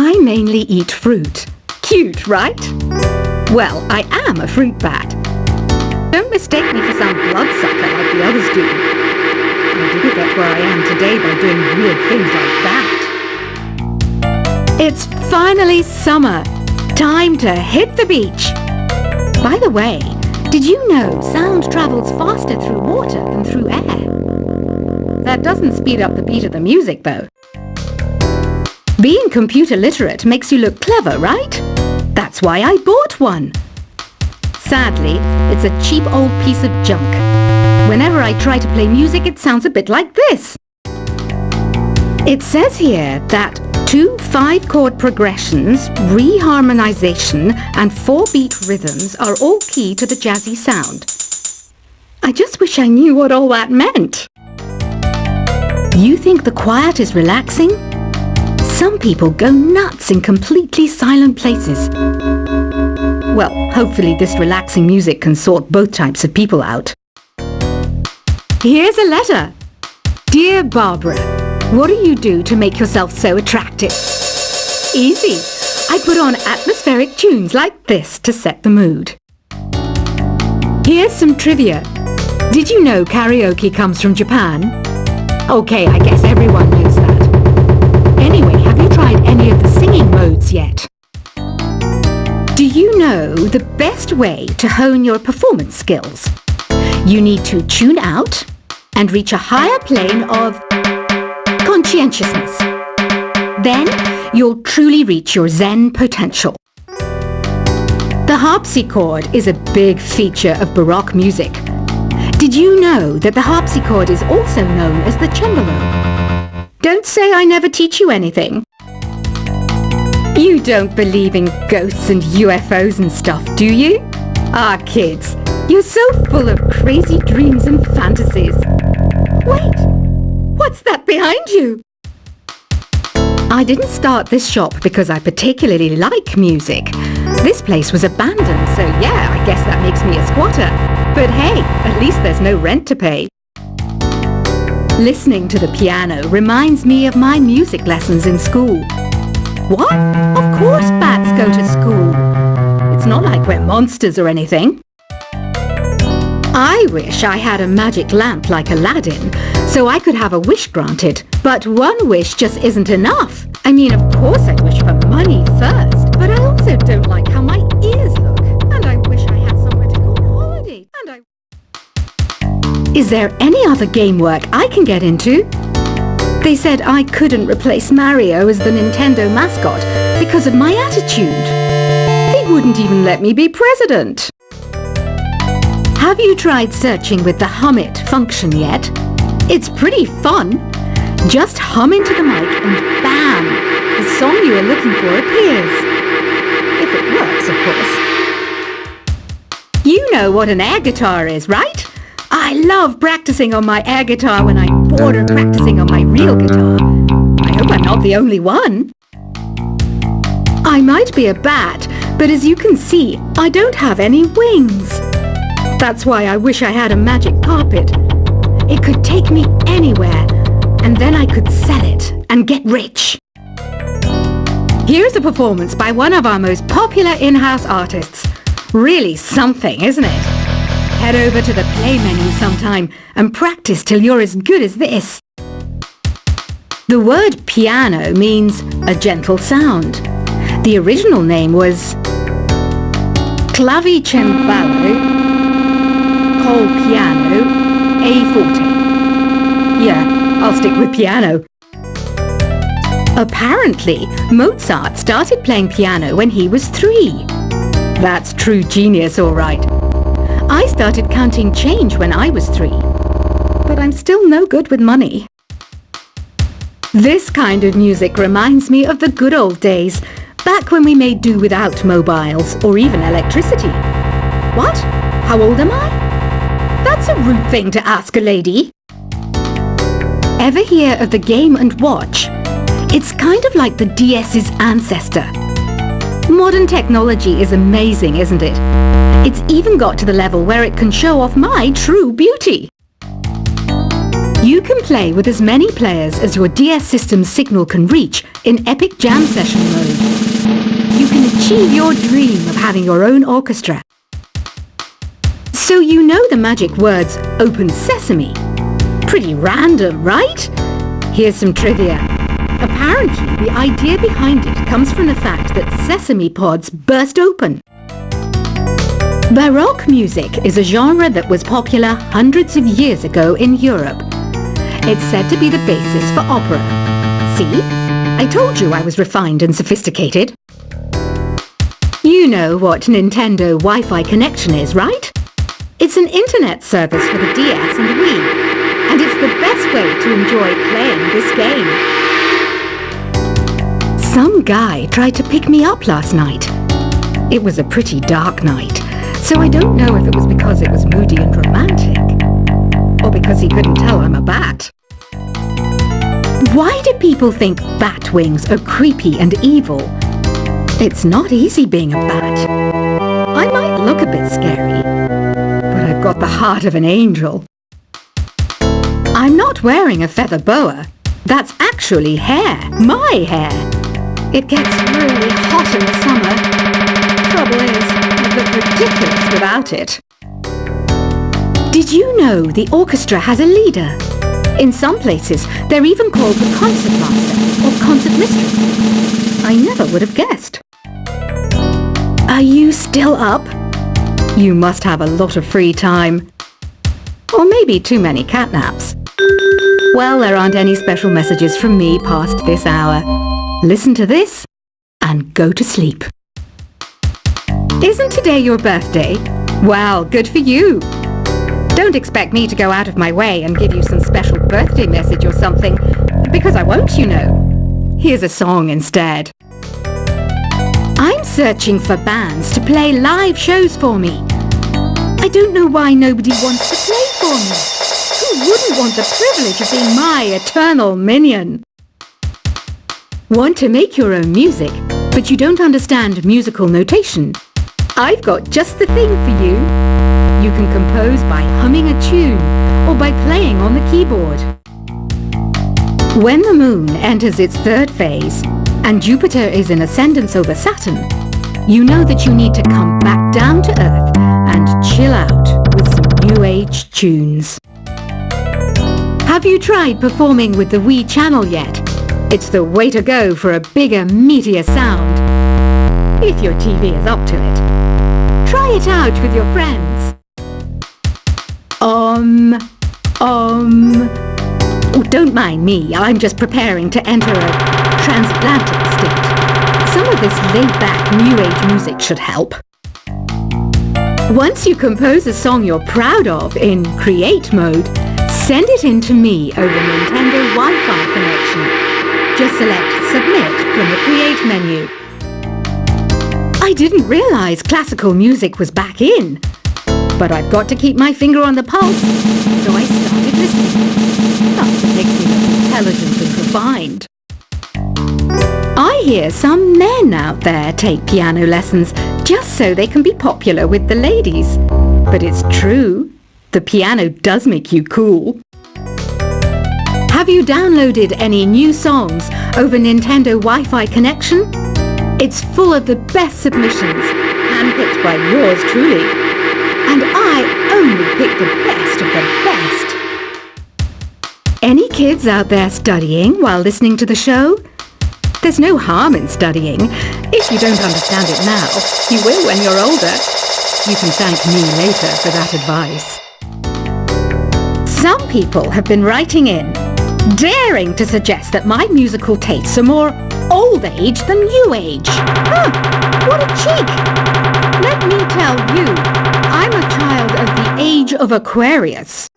I mainly eat fruit. Cute, right? Well, I am a fruit bat. Don't mistake me for some bloodsucker like the others do. I didn't get where I am today by doing weird things like that. It's finally summer. Time to hit the beach. By the way, did you know sound travels faster through water than through air? That doesn't speed up the beat of the music, though. Being computer literate makes you look clever, right? That's why I bought one. Sadly, it's a cheap old piece of junk. Whenever I try to play music, it sounds a bit like this. It says here that 2 5-chord progressions, reharmonization, and 4-beat rhythms are all key to the jazzy sound. I just wish I knew what all that meant. You think the quiet is relaxing? Some people go nuts in completely silent places. Well, hopefully this relaxing music can sort both types of people out. Here's a letter. Dear Barbara, what do you do to make yourself so attractive? Easy. I put on atmospheric tunes like this to set the mood. Here's some trivia. Did you know karaoke comes from Japan? Okay, I guess everyone knows that. Anyway, have you tried any of the singing modes yet? Do you know the best way to hone your performance skills? You need to tune out and reach a higher plane of conscientiousness. Then you'll truly reach your Zen potential. The harpsichord is a big feature of Baroque music. Did you know that the harpsichord is also known as the cembalo? Don't say I never teach you anything. You don't believe in ghosts and UFOs and stuff, do you? Ah, kids, you're so full of crazy dreams and fantasies. Wait, what's that behind you? I didn't start this shop because I particularly like music. This place was abandoned, so yeah, I guess that makes me a squatter. But hey, at least there's no rent to pay. Listening to the piano reminds me of my music lessons in school. What? Of course bats go to school. It's not like we're monsters or anything. I wish I had a magic lamp like Aladdin, so I could have a wish granted. But one wish just isn't enough. I mean, of course I'd wish for money first, but I also don't like how my ears look. And I wish I had somewhere to go on holiday. Is there any other game work I can get into? They said I couldn't replace Mario as the Nintendo mascot because of my attitude. They wouldn't even let me be president. Have you tried searching with the hum it function yet? It's pretty fun. Just hum into the mic and bam! The song you are looking for appears. If it works, of course. You know what an air guitar is, right? I love practicing on my air guitar when I'm bored of practicing on my real guitar. I hope I'm not the only one. I might be a bat, but as you can see, I don't have any wings. That's why I wish I had a magic carpet. It could take me anywhere, and then I could sell it and get rich. Here's a performance by one of our most popular in-house artists. Really something, isn't it? Head over to the play menu sometime and practice till you're as good as this. The word piano means a gentle sound. The original name was clavicembalo col piano A forte. Yeah, I'll stick with piano. Apparently, Mozart started playing piano when he was 3. That's true genius, all right. I started counting change when I was 3, but I'm still no good with money. This kind of music reminds me of the good old days, back when we made do without mobiles or even electricity. What? How old am I? That's a rude thing to ask a lady. Ever hear of the Game & Watch? It's kind of like the DS's ancestor. Modern technology is amazing, isn't it? It's even got to the level where it can show off my true beauty. You can play with as many players as your DS system's signal can reach in epic jam session mode. You can achieve your dream of having your own orchestra. So you know the magic words "Open Sesame." Pretty random, right? Here's some trivia. Apparently, the idea behind it comes from the fact that sesame pods burst open. Baroque music is a genre that was popular hundreds of years ago in Europe. It's said to be the basis for opera. See? I told you I was refined and sophisticated. You know what Nintendo Wi-Fi connection is, right? It's an internet service for the DS and Wii, and it's the best way to enjoy playing this game. Some guy tried to pick me up last night. It was a pretty dark night, so I don't know if it was because it was moody and romantic, or because he couldn't tell I'm a bat. Why do people think bat wings are creepy and evil? It's not easy being a bat. I might look a bit scary, but I've got the heart of an angel. I'm not wearing a feather boa. That's actually hair, my hair. It gets really hot in the summer. Trouble is, I'd look ridiculous without it. Did you know the orchestra has a leader? In some places, they're even called the concert master or concert mistress. I never would have guessed. Are you still up? You must have a lot of free time. Or maybe too many catnaps. Well, there aren't any special messages from me past this hour. Listen to this and go to sleep. Isn't today your birthday? Well, good for you. Don't expect me to go out of my way and give you some special birthday message or something, because I won't, you know. Here's a song instead. I'm searching for bands to play live shows for me. I don't know why nobody wants to play for me. Who wouldn't want the privilege of being my eternal minion? Want to make your own music, but you don't understand musical notation? I've got just the thing for you. You can compose by humming a tune or by playing on the keyboard. When the moon enters its third phase and Jupiter is in ascendance over Saturn, you know that you need to come back down to Earth and chill out with some new age tunes. Have you tried performing with the Wii channel yet? It's the way to go for a bigger, meatier sound. If your TV is up to it. Try it out with your friends. Oh, don't mind me. I'm just preparing to enter a transatlantic state. Some of this laid-back, new-age music should help. Once you compose a song you're proud of in Create mode, send it in to me over Nintendo Wi-Fi connection. Just select Submit from the Create menu. I didn't realize classical music was back in. But I've got to keep my finger on the pulse, so I started listening. That's what makes me look intelligent and refined. I hear some men out there take piano lessons just so they can be popular with the ladies. But it's true, the piano does make you cool. Have you downloaded any new songs over Nintendo Wi-Fi connection? It's full of the best submissions, handpicked by yours truly. And I only pick the best of the best. Any kids out there studying while listening to the show? There's no harm in studying. If you don't understand it now, you will when you're older. You can thank me later for that advice. Some people have been writing in, daring to suggest that my musical tastes are more old age than new age. Huh, what a cheek! Let me tell you, I'm a child of the age of Aquarius.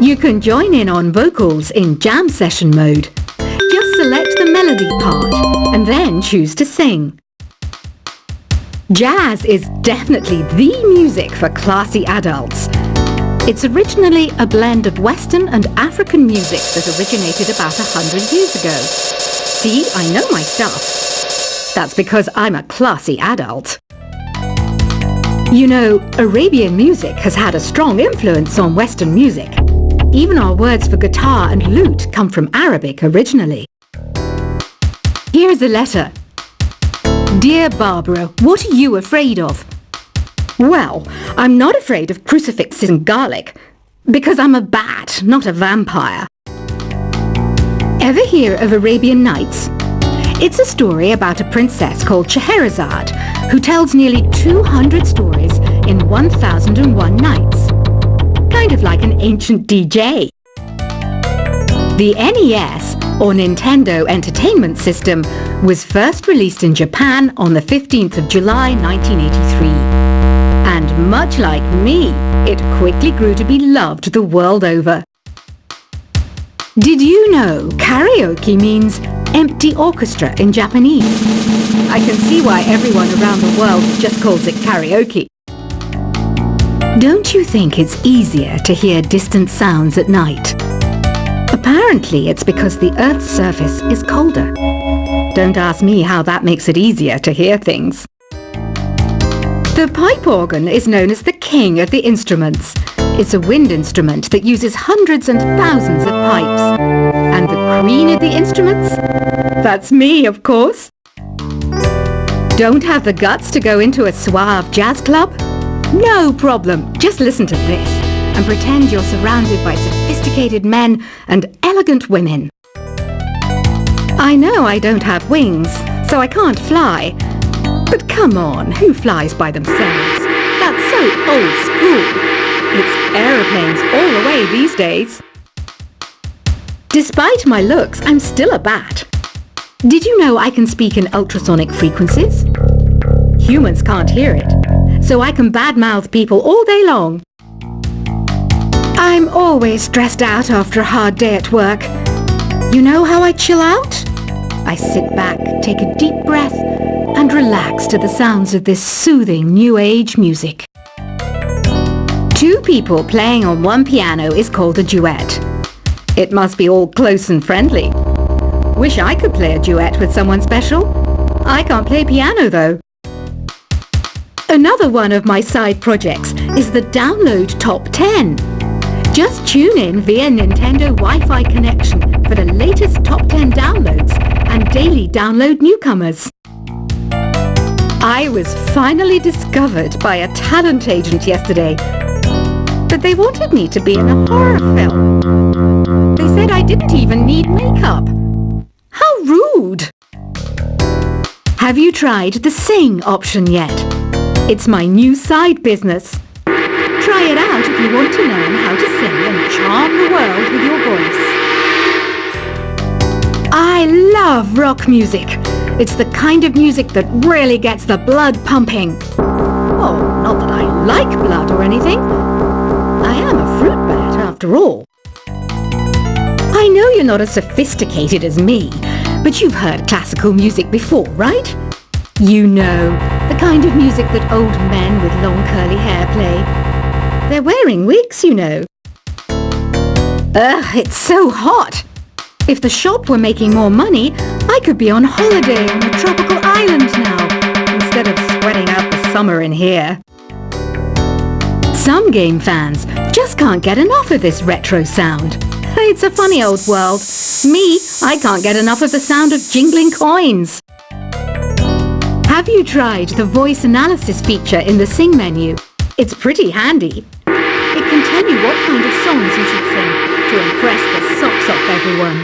You can join in on vocals in jam session mode. Just select the melody part and then choose to sing. Jazz is definitely the music for classy adults. It's originally a blend of Western and African music that originated about 100 years ago. See, I know my stuff. That's because I'm a classy adult. You know, Arabian music has had a strong influence on Western music. Even our words for guitar and lute come from Arabic originally. Here's a letter. Dear Barbara, what are you afraid of? Well, I'm not afraid of crucifixes and garlic, because I'm a bat, not a vampire. Ever hear of Arabian Nights? It's a story about a princess called Scheherazade, who tells nearly 200 stories in 1001 nights. Kind of like an ancient DJ. The NES, or Nintendo Entertainment System, was first released in Japan on the 15th of July 1983. And much like me, it quickly grew to be loved the world over. Did you know karaoke means empty orchestra in Japanese? I can see why everyone around the world just calls it karaoke. Don't you think it's easier to hear distant sounds at night? Apparently it's because the Earth's surface is colder. Don't ask me how that makes it easier to hear things. The pipe organ is known as the king of the instruments. It's a wind instrument that uses hundreds and thousands of pipes. And the queen of the instruments? That's me, of course. Don't have the guts to go into a suave jazz club? No problem. Just listen to this and pretend you're surrounded by sophisticated men and elegant women. I know I don't have wings, so I can't fly. But come on, who flies by themselves? That's so old school. It's aeroplanes all the way these days. Despite my looks, I'm still a bat. Did you know I can speak in ultrasonic frequencies? Humans can't hear it, so I can badmouth people all day long. I'm always stressed out after a hard day at work. You know how I chill out? I sit back, take a deep breath, and relax to the sounds of this soothing new age music. Two people playing on one piano is called a duet. It must be all close and friendly. Wish I could play a duet with someone special. I can't play piano though. Another one of my side projects is the Download Top 10. Just tune in via Nintendo Wi-Fi connection for the latest top 10 downloads and daily download newcomers. I was finally discovered by a talent agent yesterday, but they wanted me to be in a horror film. They said I didn't even need makeup. How rude! Have you tried the Sing option yet? It's my new side business. Try it out if you want to learn how to sing and charm the world with your voice. I love rock music. It's the kind of music that really gets the blood pumping. Oh, not that I like blood or anything. I am a fruit bat after all. I know you're not as sophisticated as me, but you've heard classical music before, right? You know, the kind of music that old men with long curly hair play. They're wearing wigs, you know. Ugh, it's so hot. If the shop were making more money, I could be on holiday on a tropical island now, instead of sweating out the summer in here. Some game fans just can't get enough of this retro sound. It's a funny old world. Me, I can't get enough of the sound of jingling coins. Have you tried the voice analysis feature in the Sing menu? It's pretty handy. It can tell you what kind of songs you should sing to impress the socks off everyone.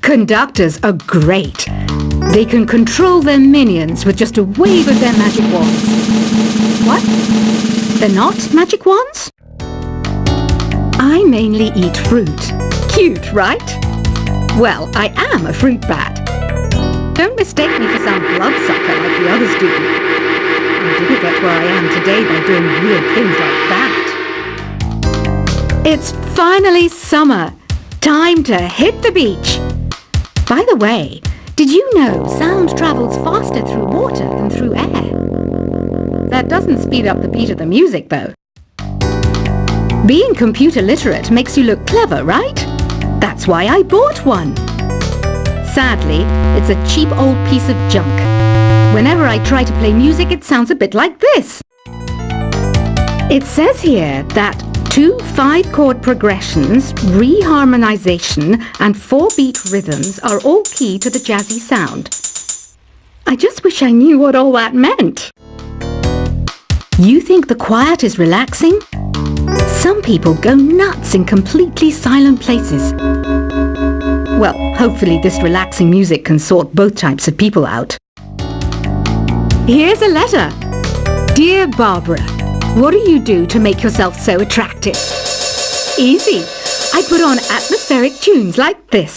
Conductors are great. They can control their minions with just a wave of their magic wands. What? They're not magic wands? I mainly eat fruit. Cute, right? Well, I am a fruit bat. Don't mistake me for some bloodsucker like the others do. I didn't get where I am today by doing weird things like that. It's finally summer. Time to hit the beach. By the way, did you know sound travels faster through water than through air? That doesn't speed up the beat of the music, though. Being computer literate makes you look clever, right? That's why I bought one. Sadly, it's a cheap old piece of junk. Whenever I try to play music, it sounds a bit like this. It says here that 2 5-chord progressions, reharmonization, and 4-beat rhythms are all key to the jazzy sound. I just wish I knew what all that meant. You think the quiet is relaxing? Some people go nuts in completely silent places. Well, hopefully this relaxing music can sort both types of people out. Here's a letter. Dear Barbara, what do you do to make yourself so attractive? Easy. I put on atmospheric tunes like this.